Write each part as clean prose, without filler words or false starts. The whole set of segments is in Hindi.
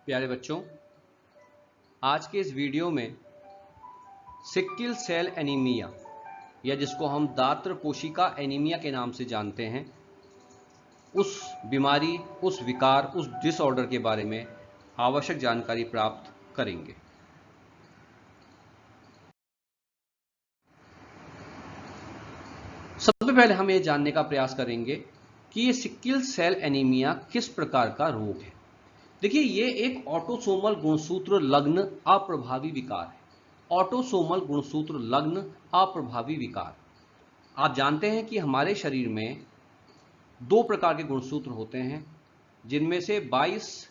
प्यारे बच्चों, आज के इस वीडियो में सिक्ल सेल एनीमिया या जिसको हम दात्र कोशिका एनीमिया के नाम से जानते हैं, उस बीमारी, उस विकार, उस डिसऑर्डर के बारे में आवश्यक जानकारी प्राप्त करेंगे। सबसे पहले हम ये जानने का प्रयास करेंगे कि ये सिक्ल सेल एनीमिया किस प्रकार का रोग है। देखिए, ये एक ऑटोसोमल गुणसूत्र लग्न अप्रभावी विकार है। ऑटोसोमल गुणसूत्र लग्न अप्रभावी विकार। आप जानते हैं कि हमारे शरीर में दो प्रकार के गुणसूत्र होते हैं, जिनमें से 22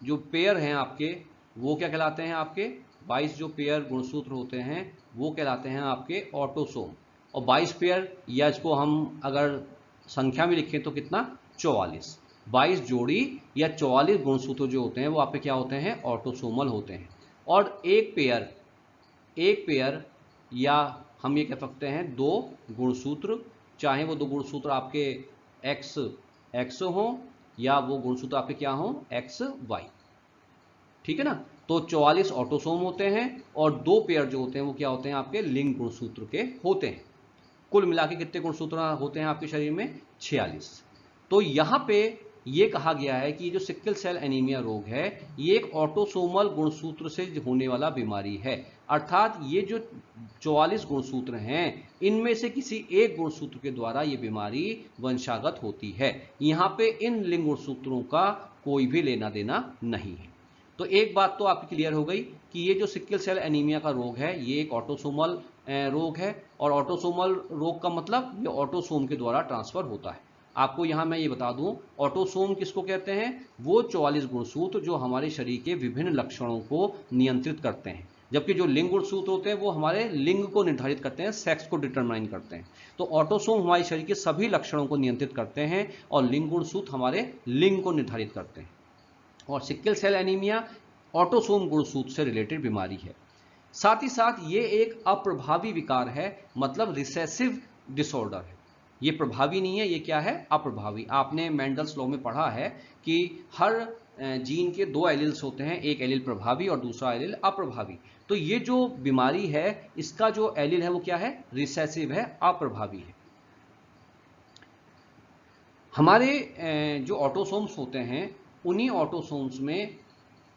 जो पेयर हैं आपके, वो क्या कहलाते हैं? आपके 22 जो पेयर गुणसूत्र होते हैं वो कहलाते हैं आपके ऑटोसोम। और 22 पेयर, या इसको हम अगर संख्या में लिखें तो कितना? 44। 22 जोड़ी या 44 गुणसूत्र जो होते हैं वो आपके क्या होते हैं? ऑटोसोमल होते हैं। और एक पेयर या हम ये कह सकते हैं दो गुणसूत्र, चाहे वो दो गुणसूत्र आपके एक्स हो या वो गुणसूत्र आपके क्या हो? X Y. ठीक है ना? तो 44 ऑटोसोम होते हैं और दो पेयर जो होते हैं वो क्या होते हैं? आपके लिंग गुणसूत्र के होते हैं। कुल मिला के कितने गुणसूत्र होते हैं आपके शरीर में? 46। तो यहां पे ये कहा गया है कि जो सिक्ल सेल एनीमिया रोग है ये एक ऑटोसोमल गुणसूत्र से होने वाला बीमारी है। अर्थात ये जो 44 गुणसूत्र हैं इनमें से किसी एक गुणसूत्र के द्वारा ये बीमारी वंशागत होती है। यहां पे इन लिंग गुणसूत्रों का कोई भी लेना देना नहीं है। तो एक बात तो आपकी क्लियर हो गई कि ये जो सिक्ल सेल एनीमिया का रोग है ये एक ऑटोसोमल रोग है। और ऑटोसोमल रोग का मतलब ये ऑटोसोम के द्वारा ट्रांसफर होता है। आपको यहां मैं ये बता दूं, ऑटोसोम किसको कहते हैं? वो 44 गुणसूत्र जो हमारे शरीर के विभिन्न लक्षणों को नियंत्रित करते हैं, जबकि जो लिंग गुणसूत्र होते हैं वो हमारे लिंग को निर्धारित करते हैं, सेक्स को डिटरमाइन करते हैं। तो ऑटोसोम हमारे शरीर के सभी लक्षणों को नियंत्रित करते हैं और लिंग गुणसूत्र हमारे लिंग को निर्धारित करते हैं। और सिक्ल सेल एनीमिया ऑटोसोम गुणसूत्र से रिलेटेड बीमारी है। साथ ही साथ ये एक अप्रभावी विकार है, मतलब रिसेसिव डिसऑर्डर है। ये प्रभावी नहीं है, ये क्या है? अप्रभावी। आपने मेंडल्स लॉ में पढ़ा है कि हर जीन के दो एलील्स होते हैं, एक एलील प्रभावी और दूसरा एलील अप्रभावी। तो ये जो बीमारी है इसका जो एलील है वो क्या है? रिसेसिव है, अप्रभावी है। हमारे जो ऑटोसोम्स होते हैं उन्हीं ऑटोसोम्स में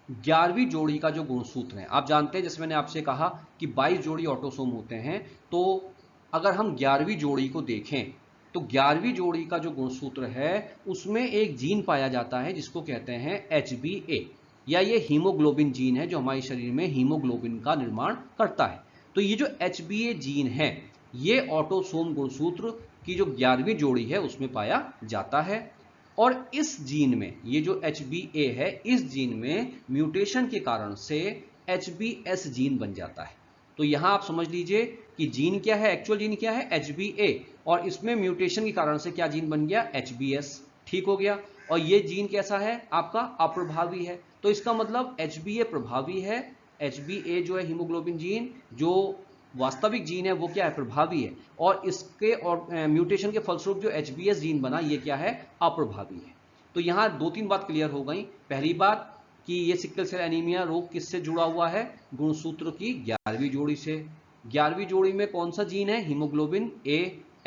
11वीं जोड़ी का जो गुणसूत्र है, आप जानते हैं, जैसे मैंने आपसे कहा कि 22 जोड़ी ऑटोसोम होते हैं, तो अगर हम 11वीं जोड़ी को देखें तो 11वीं जोड़ी का जो गुणसूत्र है उसमें एक जीन पाया जाता है जिसको कहते हैं HbA, या ये हीमोग्लोबिन जीन है जो हमारे शरीर में हीमोग्लोबिन का निर्माण करता है। तो ये जो HbA जीन है ये ऑटोसोम गुणसूत्र की जो 11वीं जोड़ी है उसमें पाया जाता है। और इस जीन में, ये जो HbA है, इस जीन में म्यूटेशन के कारण से HbS जीन बन जाता है। तो यहां आप समझ लीजिए कि जीन क्या है, एक्चुअल जीन क्या है? HbA, और इसमें म्यूटेशन के कारण से क्या जीन बन गया? HbS। ठीक हो गया। और ये जीन कैसा है? आपका अप्रभावी है। तो इसका मतलब HbA प्रभावी है, HbA जो है हीमोग्लोबिन जीन जो वास्तविक जीन है वो क्या है? प्रभावी है। और इसके और म्यूटेशन के फलस्वरूप जो HbS जीन बना ये क्या है? अप्रभावी है। तो यहां दो तीन बात क्लियर हो गई। पहली बात कि ये सिक्ल सेल एनीमिया रोग किससे जुड़ा हुआ है? गुणसूत्र की 11वीं जोड़ी से। 11वीं जोड़ी में कौन सा जीन है? Haemoglobin A,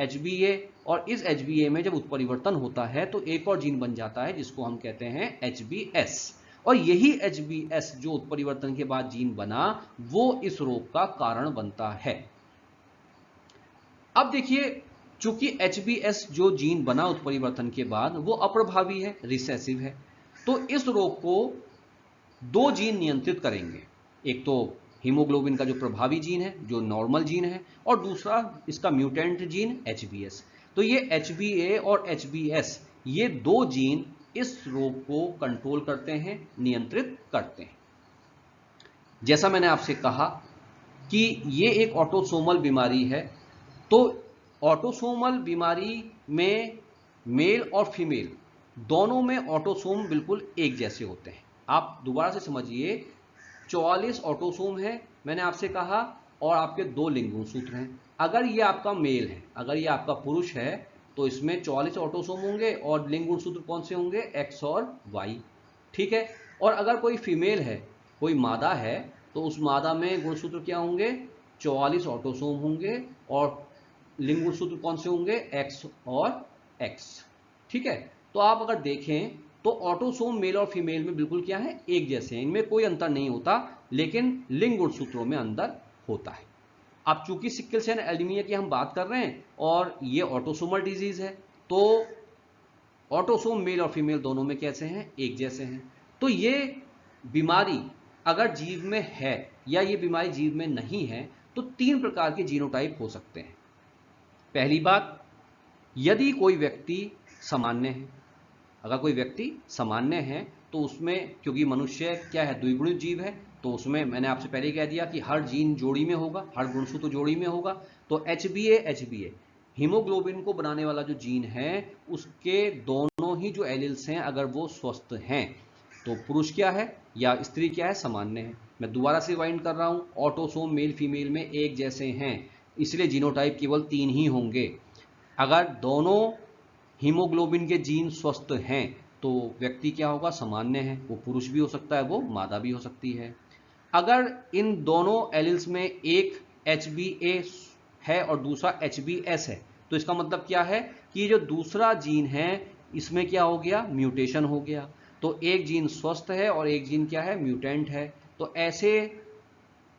HbA। और इस HbA में जब उत्परिवर्तन होता है तो एक और जीन बन जाता है जिसको हम कहते हैं HbS। और यही HbS जो उत्परिवर्तन के बाद जीन बना वो इस रोग का कारण बनता है। अब देखिए, चूंकि HbS जो जीन बना उत्परिवर्तन के बाद वो अप्रभावी है, रिसेसिव है, तो इस रोग को दो जीन नियंत्रित करेंगे। एक तो हीमोग्लोबिन का जो प्रभावी जीन है, जो नॉर्मल जीन है, और दूसरा इसका म्यूटेंट जीन HbS। तो ये HbA और HbS ये दो जीन इस रोग को कंट्रोल करते हैं, नियंत्रित करते हैं। जैसा मैंने आपसे कहा कि ये एक ऑटोसोमल बीमारी है, तो ऑटोसोमल बीमारी में मेल और फीमेल दोनों में ऑटोसोम बिल्कुल एक जैसे होते हैं। आप दोबारा से समझिए, 44 ऑटोसोम है मैंने आपसे कहा, और आपके दो लिंग गुणसूत्र हैं। अगर ये आपका मेल है, अगर ये आपका पुरुष है, तो इसमें 44 ऑटोसोम होंगे और लिंग गुणसूत्र कौन से होंगे? X और Y। ठीक है। और अगर कोई फीमेल है, कोई मादा है, तो उस मादा में गुणसूत्र क्या होंगे? 44 ऑटोसोम होंगे। और लिंग गुणसूत्र कौन से होंगे? एक्स और एक्स। ठीक है, तो आप अगर देखें तो ऑटोसोम मेल और फीमेल में बिल्कुल क्या है? एक जैसे हैं, इनमें कोई अंतर नहीं होता, लेकिन लिंग गुणसूत्रों में अंतर होता है। अब चूंकि सिक्ल सेल एनीमिया की हम बात कर रहे हैं और ये ऑटोसोमल डिजीज है, तो ऑटोसोम मेल और फीमेल दोनों में कैसे हैं? एक जैसे हैं। तो ये बीमारी अगर जीव में है या ये बीमारी जीव में नहीं है, तो 3 प्रकार के जीनोटाइप हो सकते हैं। पहली बात, यदि कोई व्यक्ति सामान्य है, अगर कोई व्यक्ति सामान्य है तो उसमें, क्योंकि मनुष्य क्या है? द्विगुणित जीव है, तो उसमें मैंने आपसे पहले कह दिया कि हर जीन जोड़ी में होगा, हर गुणसूत्र जोड़ी में होगा। तो HbA हीमोग्लोबिन को बनाने वाला जो जीन है, उसके दोनों ही जो एलिल्स हैं, अगर वो स्वस्थ हैं, तो पुरुष क्या है या स्त्री क्या है? सामान्य है। मैं दोबारा से रिवाइंड कर रहा हूं, ऑटोसोम मेल फीमेल में एक जैसे हैं, इसलिए जीनोटाइप केवल 3 ही होंगे। अगर दोनों हीमोग्लोबिन के जीन स्वस्थ हैं तो व्यक्ति क्या होगा? सामान्य है। वो पुरुष भी हो सकता है, वो मादा भी हो सकती है। अगर इन दोनों एलिल्स में एक HbA है और दूसरा HbS है, तो इसका मतलब क्या है कि जो दूसरा जीन है इसमें क्या हो गया? म्यूटेशन हो गया। तो एक जीन स्वस्थ है और एक जीन क्या है? म्यूटेंट है। तो ऐसे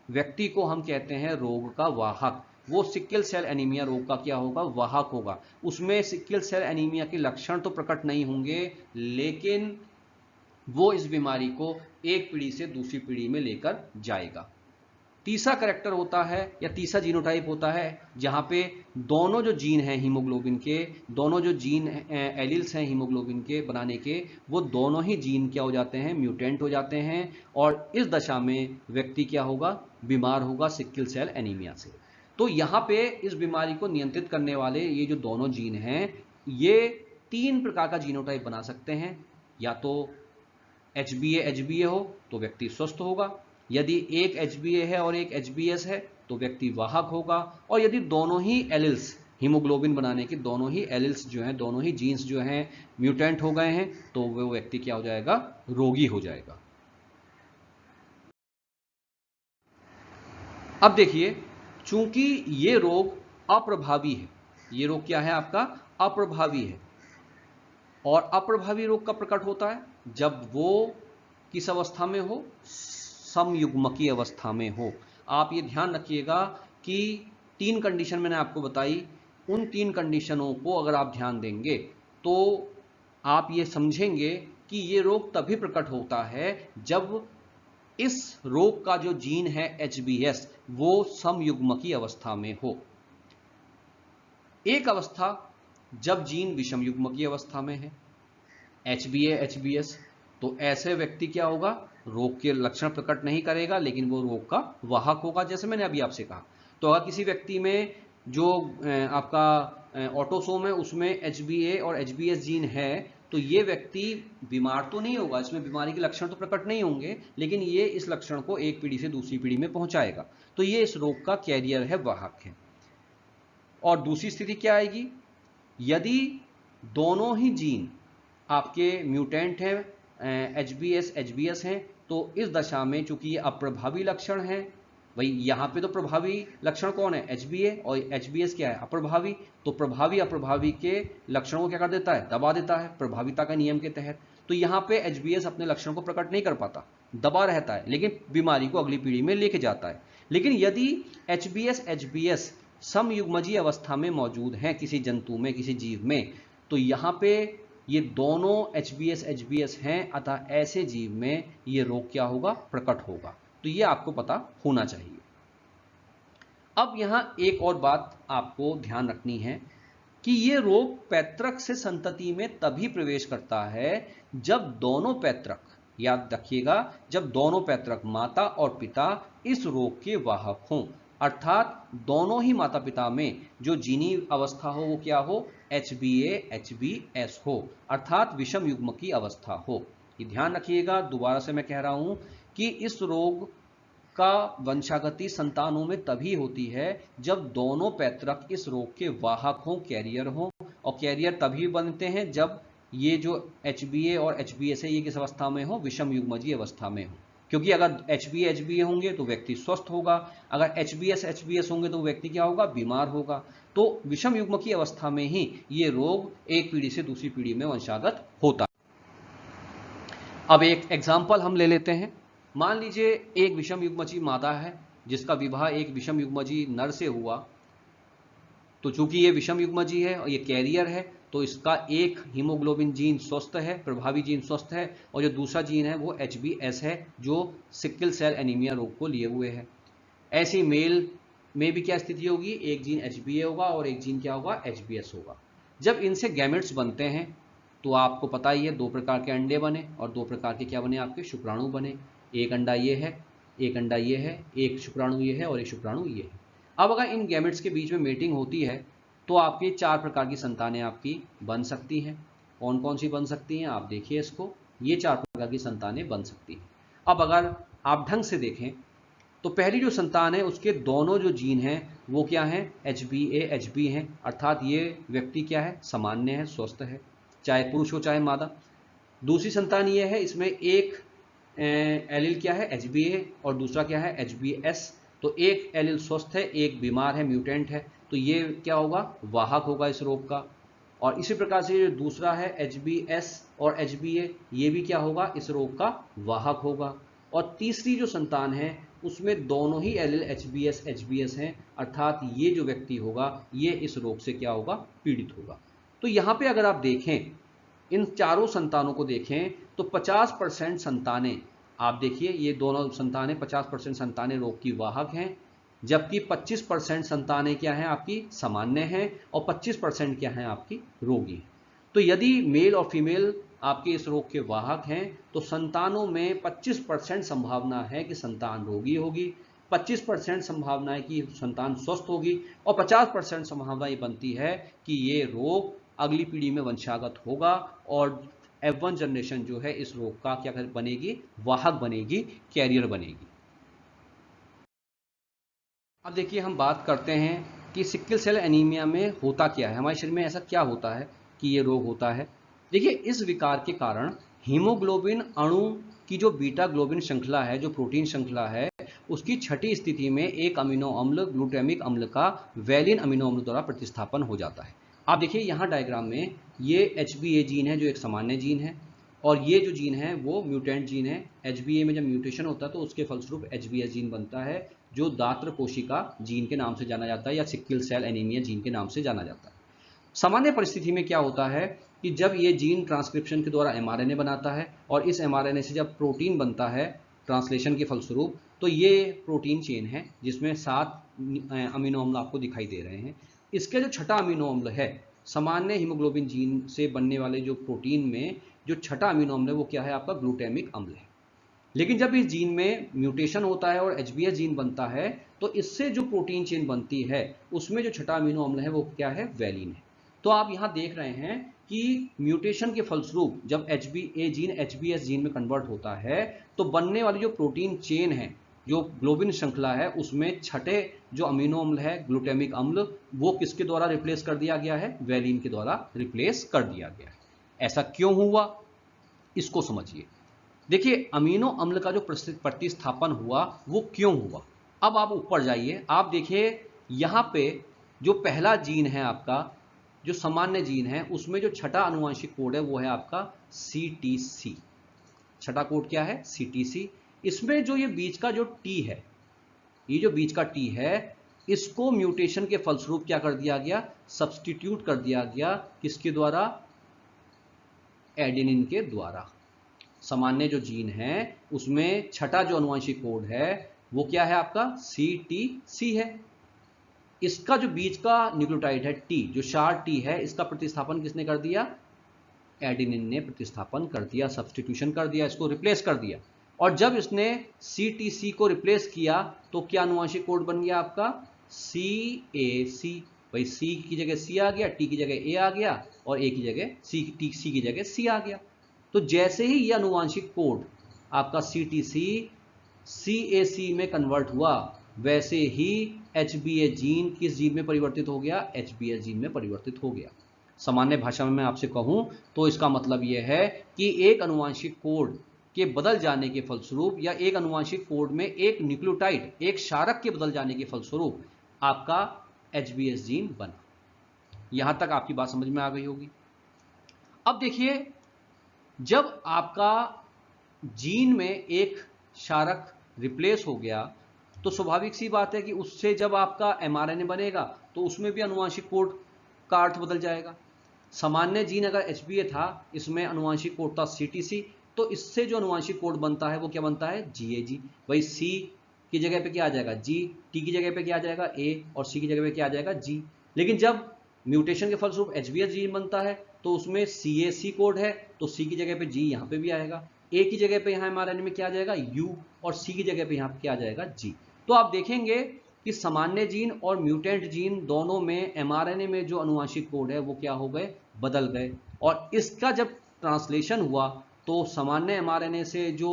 व्यक्ति को हम कहते हैं रोग का वाहक। वो सिक्ल सेल एनीमिया रोग का क्या होगा? वाहक होगा। उसमें सिक्ल सेल एनीमिया के लक्षण तो प्रकट नहीं होंगे, लेकिन वो इस बीमारी को एक पीढ़ी से दूसरी पीढ़ी में लेकर जाएगा। तीसरा कैरेक्टर होता है या तीसरा जीनोटाइप होता है जहां पे दोनों जो जीन हैं हीमोग्लोबिन के, दोनों जो जीन एलिल्स हैं हीमोग्लोबिन के बनाने के, वो दोनों ही जीन क्या हो जाते हैं? म्यूटेंट हो जाते हैं। और इस दशा में व्यक्ति क्या होगा? बीमार होगा सिक्ल सेल एनीमिया से। तो यहां पे इस बीमारी को नियंत्रित करने वाले ये जो दोनों जीन हैं, ये 3 प्रकार का जीनोटाइप बना सकते हैं। या तो HbA हो तो व्यक्ति स्वस्थ होगा, यदि एक HbA है और एक HbS है तो व्यक्ति वाहक होगा, और यदि दोनों ही एलिल्स हीमोग्लोबिन बनाने के दोनों ही एलिल्स जो हैं, दोनों ही जीन्स जो हैं म्यूटेंट हो गए हैं, तो वो व्यक्ति क्या हो जाएगा? रोगी हो जाएगा। अब देखिए, चूंकि ये रोग अप्रभावी है, ये रोग क्या है आपका? अप्रभावी है। और अप्रभावी रोग कब प्रकट होता है? जब वो किस अवस्था में हो? समयुग्मकीय अवस्था में हो। आप ये ध्यान रखिएगा कि 3 कंडीशन मैंने आपको बताई, उन 3 कंडीशनों को अगर आप ध्यान देंगे तो आप ये समझेंगे कि ये रोग तभी प्रकट होता है जब इस रोग का जो जीन है HbS वो समयुग्मकीय अवस्था में हो। एक अवस्था जब जीन विषम युग्मकीय अवस्था में है, HbA HbS, तो ऐसे व्यक्ति क्या होगा? रोग के लक्षण प्रकट नहीं करेगा, लेकिन वो रोग का वाहक होगा, जैसे मैंने अभी आपसे कहा। तो अगर किसी व्यक्ति में जो आपका ऑटोसोम है उसमें HbA और HbS जीन है, तो ये व्यक्ति बीमार तो नहीं होगा, इसमें बीमारी के लक्षण तो प्रकट नहीं होंगे, लेकिन ये इस लक्षण को एक पीढ़ी से दूसरी पीढ़ी में पहुंचाएगा। तो ये इस रोग का कैरियर है, वाहक है। और दूसरी स्थिति क्या आएगी? यदि दोनों ही जीन आपके म्यूटेंट हैं, HbS HbS हैं, तो इस दशा में चूंकि ये अप्रभावी लक्षण हैं, भाई यहाँ पे तो प्रभावी लक्षण कौन है? HbA, और HbS क्या है? अप्रभावी। तो प्रभावी अप्रभावी के लक्षणों को क्या कर देता है? दबा देता है, प्रभाविता का नियम के तहत। तो यहाँ पे HbS अपने लक्षण को प्रकट नहीं कर पाता, दबा रहता है, लेकिन बीमारी को अगली पीढ़ी में लेके जाता है। लेकिन यदि HbS HbS समयुग्मजीय अवस्था में मौजूद हैं किसी जंतु में, किसी जीव में, तो यहाँ पे ये दोनों HbS HbS हैं, अतः ऐसे जीव में ये रोग क्या होगा? प्रकट होगा। तो ये आपको पता होना चाहिए। अब यहां एक और बात आपको ध्यान रखनी है कि ये रोग पैतृक से संतति में तभी प्रवेश करता है जब दोनों पैतृक, याद रखिएगा, जब दोनों पैतृक माता और पिता इस रोग के वाहक हों, अर्थात दोनों ही माता पिता में जो जीनी अवस्था हो वो क्या हो? HbA HbS हो, अर्थात विषम युग्म की अवस्था हो। ये ध्यान रखिएगा, दोबारा से मैं कह रहा हूं कि इस रोग का वंशागति संतानों में तभी होती है जब दोनों पैतृक इस रोग के वाहक हों, कैरियर हों, और कैरियर तभी बनते हैं जब ये जो HBA और HBS है ये किस अवस्था में हो, विषम युग्मजीय अवस्था में हो, क्योंकि अगर HBA HBA होंगे तो व्यक्ति स्वस्थ होगा, अगर HBS HBS होंगे तो व्यक्ति क्या होगा, बीमार होगा। तो विषम युग्म की अवस्था में ही ये रोग एक पीढ़ी से दूसरी पीढ़ी में वंशागत होता है। अब एक एग्जाम्पल हम ले लेते हैं। मान लीजिए एक विषम युग्मजी मादा है जिसका विवाह एक विषम युग्मजी नर से हुआ। तो चूंकि ये विषम युग्मजी है और ये कैरियर है, तो इसका एक हीमोग्लोबिन जीन स्वस्थ है, प्रभावी जीन स्वस्थ है, और जो दूसरा जीन है वो HBS है जो सिकल सेल एनीमिया रोग को लिए हुए है। ऐसी मेल में भी क्या स्थिति होगी, एक जीन HBA होगा और एक जीन क्या होगा, HBS होगा। जब इनसे गैमेट्स बनते हैं तो आपको पता ही है दो प्रकार के अंडे बने और दो प्रकार के क्या बने, आपके शुक्राणु बने। एक अंडा ये है, एक अंडा ये है, एक शुक्राणु ये है और एक शुक्राणु ये है। अब अगर इन गैमेट्स के बीच में मेटिंग होती है तो आपकी चार प्रकार की संतानें आपकी बन सकती हैं। कौन कौन सी बन सकती हैं, आप देखिए इसको, ये चार प्रकार की संतानें बन सकती हैं। अब अगर आप ढंग से देखें तो पहली जो संतान है उसके दोनों जो जीन हैं वो क्या हैं, HBA HB हैं, अर्थात ये व्यक्ति क्या है, सामान्य है, स्वस्थ है, चाहे पुरुष हो चाहे मादा। दूसरी संतान ये है, इसमें एक एलील क्या है, HBA और दूसरा क्या है, HBS। तो एक एलील स्वस्थ है, एक बीमार है, म्यूटेंट है, तो ये क्या होगा, वाहक होगा इस रोग का। और इसी प्रकार से जो दूसरा है HBS और HBA, ये भी क्या होगा, इस रोग का वाहक होगा। और तीसरी जो संतान है उसमें दोनों ही एलील HBS HBS हैं, अर्थात ये जो व्यक्ति होगा ये इस रोग से क्या होगा, पीड़ित होगा। तो यहाँ पे अगर आप देखें, इन चारों संतानों को देखें तो 50% संतानें, आप देखिए ये दोनों संतानें 50% संतानें रोग की वाहक हैं, जबकि 25% संतानें क्या हैं, आपकी सामान्य हैं, और 25% क्या हैं, आपकी रोगी। तो यदि मेल और फीमेल आपके इस रोग के वाहक हैं तो संतानों में 25% संभावना है कि संतान रोगी होगी, 25% संभावना है कि संतान स्वस्थ होगी, और 50% संभावना ये बनती है कि ये रोग अगली पीढ़ी में वंशागत होगा और F1 जनरेशन जो है इस रोग का क्या बनेगी, वाहक बनेगी, कैरियर बनेगी। अब देखिए हम बात करते हैं कि सिकल सेल एनीमिया में होता क्या है, हमारे शरीर में ऐसा क्या होता है कि ये रोग होता है। देखिए इस विकार के कारण हीमोग्लोबिन अणु की जो बीटा ग्लोबिन श्रृंखला है, जो प्रोटीन श्रृंखला है, उसकी छठी स्थिति में एक अमीनो अम्ल ग्लूटामिक अम्ल का वैलिन अमीनो अम्ल द्वारा प्रतिस्थापन हो जाता है। आप देखिए यहाँ डायग्राम में ये HBA जीन है जो एक सामान्य जीन है, और ये जो जीन है वो म्यूटेंट जीन है। HBA में जब म्यूटेशन होता है तो उसके फलस्वरूप HBS जीन बनता है जो दात्र कोशिका जीन के नाम से जाना जाता है या सिकल सेल एनीमिया जीन के नाम से जाना जाता है। सामान्य परिस्थिति में क्या होता है कि जब ये जीन ट्रांसक्रिप्शन के द्वारा mRNA बनाता है और इस mRNA से जब प्रोटीन बनता है ट्रांसलेशन के फलस्वरूप, तो ये प्रोटीन चेन है जिसमें 7 अमीनो अम्ल आपको दिखाई दे रहे हैं। इसके जो छठा अमीनो अम्ल है, सामान्य हीमोग्लोबिन जीन से बनने वाले जो प्रोटीन में जो छठा अमीनो अम्ल है वो क्या है, आपका ग्लूटामिक अम्ल है। लेकिन जब इस जीन में म्यूटेशन होता है और HBS जीन बनता है तो इससे जो प्रोटीन चेन बनती है उसमें जो छठा अमीनो अम्ल है वो क्या है, वैलिन है। तो आप यहाँ देख रहे हैं कि म्यूटेशन के फलस्वरूप जब HBA जीन HBS जीन में कन्वर्ट होता है तो बनने वाली जो प्रोटीन चेन है, जो ग्लोबिन श्रृंखला है, उसमें छठे जो अमीनो अम्ल है ग्लूटामिक अम्ल, वो किसके द्वारा रिप्लेस कर दिया गया है, वैलिन के द्वारा रिप्लेस कर दिया गया है। ऐसा क्यों हुआ, इसको समझिए। देखिए अमीनो अम्ल का जो प्रतिस्थापन हुआ वो क्यों हुआ। अब आप ऊपर जाइए, आप देखिए यहाँ पे जो पहला जीन है आपका, जो सामान्य जीन है, उसमें जो छठा आनुवंशिक कोड है वो है आपका CTC। छठा कोड क्या है, CTC। इसमें जो ये बीच का जो T है, ये जो बीच का T है, इसको म्यूटेशन के फलस्वरूप क्या कर दिया गया, सब्स्टिट्यूट कर दिया गया, किसके द्वारा, एडेनिन के द्वारा। सामान्य जो जीन है उसमें छठा जो आनुवंशिक कोड है वो क्या है, आपका CTC है। इसका जो बीच का न्यूक्लियोटाइड है T, जो शार्ट T है, इसका प्रतिस्थापन किसने कर दिया, एडेनिन ने प्रतिस्थापन कर दिया, सब्स्टिट्यूशन कर दिया, इसको रिप्लेस कर दिया। और जब इसने CTC को रिप्लेस किया तो क्या आनुवंशिक कोड बन गया आपका, CAC। भाई C की जगह C आ गया, T की जगह A आ गया, और A की जगह C की जगह C आ गया। तो जैसे ही ये आनुवंशिक कोड आपका CTC CAC में कन्वर्ट हुआ, वैसे ही HBA जीन किस जीन में परिवर्तित हो गया, HBS जीन में परिवर्तित हो गया। सामान्य भाषा में मैं आपसे कहूं तो इसका मतलब यह है कि एक अनुवांशिक कोड के बदल जाने के फलस्वरूप या एक अनुवांशिक कोड में एक न्यूक्लियोटाइड, एक क्षारक के बदल जाने के फलस्वरूप आपका HBS जीन बना। यहां तक आपकी बात समझ में आ गई होगी। अब देखिए, जब आपका जीन में एक क्षारक रिप्लेस हो गया तो स्वाभाविक सी बात है कि उससे जब आपका mRNA बनेगा तो उसमें भी अनुवांशिक कोड का अर्थ बदल जाएगा। सामान्य जीन अगर HBA था, इसमें अनुवांशिक कोड था CTC, तो इससे जो अनुवांशिक कोड बनता है वो क्या बनता है, GAG। वही C की जगह पे क्या आ जाएगा, G, T की जगह पे क्या आ जाएगा, A, और C की जगह पे क्या आ जाएगा, G। लेकिन जब म्यूटेशन के फलस्वरूप HBS जीन बनता है तो उसमें CAC कोड है, तो C की जगह पे G यहाँ पे भी आएगा, A की जगह पे यहाँ mRNA में क्या आ जाएगा, U, और C की जगह पे यहाँ पे क्या आ जाएगा, G। तो आप देखेंगे कि सामान्य जीन और म्यूटेंट जीन दोनों में mRNA में जो अनुवांशिक कोड है वो क्या हो गए, बदल गए। और इसका जब ट्रांसलेशन हुआ तो सामान्य mRNA से जो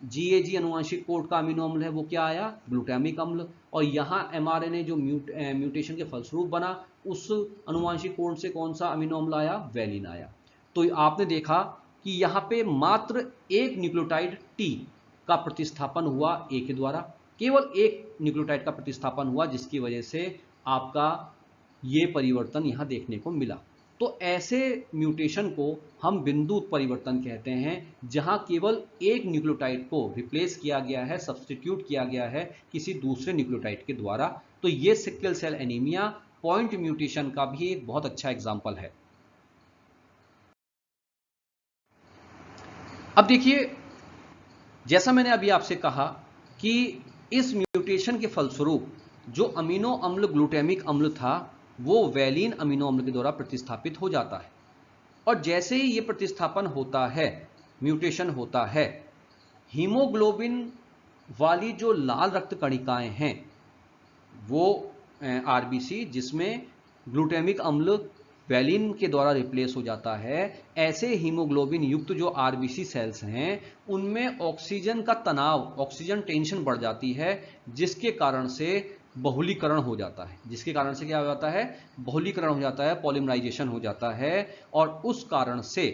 GAG अनुवांशिक कोड का अमीनो अम्ल है वो क्या आया, ग्लूटामिक अम्ल। और यहाँ mRNA जो म्यूटेशन के फलस्वरूप बना, उस अनुवांशिक कोड से कौन सा अमीनो अम्ल आया, वैलिन आया। तो आपने देखा कि यहाँ पे मात्र एक न्यूक्लियोटाइड T का प्रतिस्थापन हुआ A के द्वारा, केवल एक न्यूक्लियोटाइड का प्रतिस्थापन हुआ, जिसकी वजह से आपका ये परिवर्तन यहाँ देखने को मिला। तो ऐसे म्यूटेशन को हम बिंदु परिवर्तन कहते हैं, जहां केवल एक न्यूक्लियोटाइड को रिप्लेस किया गया है, सब्स्टिट्यूट किया गया है किसी दूसरे न्यूक्लियोटाइड के द्वारा। तो ये sickle cell anaemia point mutation का भी एक बहुत अच्छा एग्जाम्पल है। अब देखिए, जैसा मैंने अभी आपसे कहा कि इस म्यूटेशन के फलस्वरूप जो अमीनो अम्ल ग्लूटामिक अम्ल था वो वैलिन अमीनो अम्ल के द्वारा प्रतिस्थापित हो जाता है। और जैसे ही ये प्रतिस्थापन होता है, म्यूटेशन होता है, हीमोग्लोबिन वाली जो लाल रक्त कणिकाएं हैं वो RBC, जिसमें ग्लूटामिक अम्ल वैलिन के द्वारा रिप्लेस हो जाता है, ऐसे हीमोग्लोबिन युक्त जो RBC सेल्स हैं उनमें ऑक्सीजन का तनाव, ऑक्सीजन टेंशन बढ़ जाती है, जिसके कारण से बहुलीकरण हो जाता है। जिसके कारण से क्या हो जाता है, बहुलीकरण हो जाता है, पॉलीमराइजेशन हो जाता है। और उस कारण से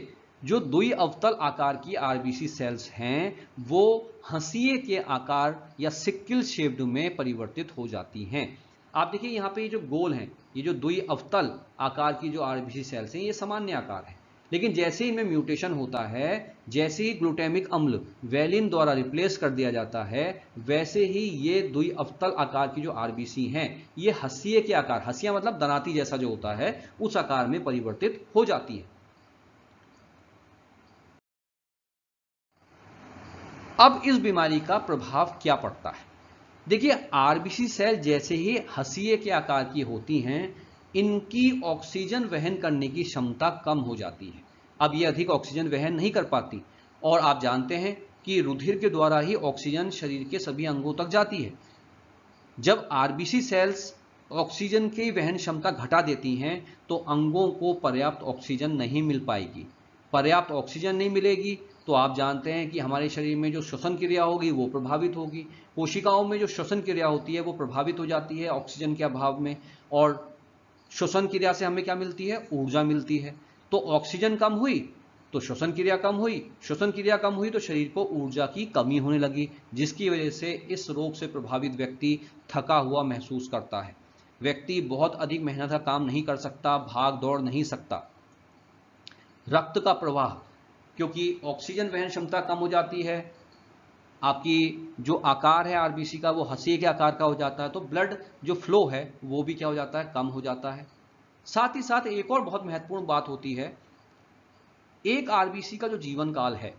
जो द्वि अवतल आकार की RBC सेल्स हैं वो हंसिए के आकार या सिक्किल शेप्ड में परिवर्तित हो जाती हैं। आप देखिए यहाँ पे ये जो गोल हैं, ये जो द्वि अवतल आकार की जो RBC सेल्स हैं, ये सामान्य आकार है। लेकिन जैसे ही इनमें म्यूटेशन होता है, जैसे ही ग्लूटामिक अम्ल वैलिन द्वारा रिप्लेस कर दिया जाता है, वैसे ही ये द्वि अवतल आकार की जो RBC हैं ये हंसिए के आकार, हंसिया मतलब दनाती जैसा जो होता है, उस आकार में परिवर्तित हो जाती है। अब इस बीमारी का प्रभाव क्या पड़ता है? देखिए, RBC सेल जैसे ही हंसिए के आकार की होती हैं, इनकी ऑक्सीजन वहन करने की क्षमता कम हो जाती है। अब ये अधिक ऑक्सीजन वहन नहीं कर पाती, और आप जानते हैं कि रुधिर के द्वारा ही ऑक्सीजन शरीर के सभी अंगों तक जाती है। जब RBC सेल्स ऑक्सीजन की वहन क्षमता घटा देती हैं तो अंगों को पर्याप्त ऑक्सीजन नहीं मिल पाएगी। पर्याप्त ऑक्सीजन नहीं मिलेगी तो आप जानते हैं कि हमारे शरीर में जो श्वसन क्रिया होगी वो प्रभावित होगी। कोशिकाओं में जो श्वसन क्रिया होती है वो प्रभावित हो जाती है ऑक्सीजन के अभाव में, और श्वसन क्रिया से हमें क्या मिलती है, ऊर्जा मिलती है। तो ऑक्सीजन कम हुई तो श्वसन क्रिया कम हुई, श्वसन क्रिया कम हुई तो शरीर को ऊर्जा की कमी होने लगी, जिसकी वजह से इस रोग से प्रभावित व्यक्ति थका हुआ महसूस करता है। व्यक्ति बहुत अधिक मेहनत का काम नहीं कर सकता, भाग दौड़ नहीं सकता। रक्त का प्रवाह, क्योंकि ऑक्सीजन वहन क्षमता कम हो जाती है, आपकी जो आकार है RBC का वो हंसिए के आकार का हो जाता है, तो ब्लड जो फ्लो है वो भी क्या हो जाता है, कम हो जाता है। साथ ही साथ एक और बहुत महत्वपूर्ण बात होती है, एक RBC का जो जीवन काल है,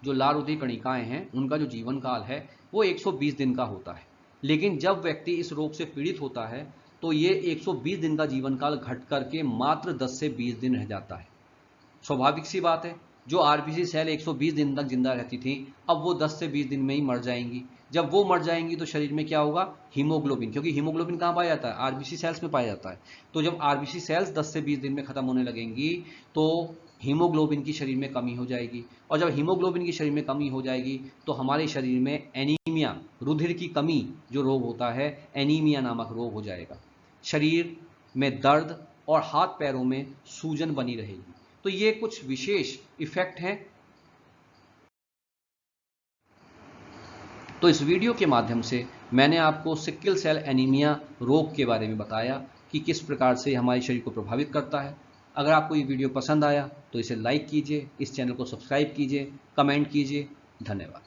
जो लाल रुधिर कणिकाएं हैं उनका जो जीवन काल है वो 120 दिन का होता है। लेकिन जब व्यक्ति इस रोग से पीड़ित होता है तो ये 120 दिन का जीवन काल घट करके मात्र 10 से 20 दिन रह जाता है। स्वाभाविक सी बात है, जो RBC सेल 120 दिन तक जिंदा रहती थी, अब वो 10 से 20 दिन में ही मर जाएंगी। जब वो मर जाएंगी तो शरीर में क्या होगा, हीमोग्लोबिन, क्योंकि हीमोग्लोबिन कहाँ पाया जाता है, RBC सेल्स में पाया जाता है। तो जब RBC सेल्स 10 से 20 दिन में खत्म होने लगेंगी तो हीमोग्लोबिन की शरीर में कमी हो जाएगी, और जब हीमोग्लोबिन की शरीर में कमी हो जाएगी तो हमारे शरीर में एनीमिया, रुधिर की कमी जो रोग होता है, एनीमिया नामक रोग हो जाएगा। शरीर में दर्द, और हाथ पैरों में सूजन बनी रहेगी। तो ये कुछ विशेष इफेक्ट हैं। तो इस वीडियो के माध्यम से मैंने आपको सिक्ल सेल एनीमिया रोग के बारे में बताया कि किस प्रकार से हमारे शरीर को प्रभावित करता है। अगर आपको ये वीडियो पसंद आया तो इसे लाइक कीजिए, इस चैनल को सब्सक्राइब कीजिए, कमेंट कीजिए। धन्यवाद।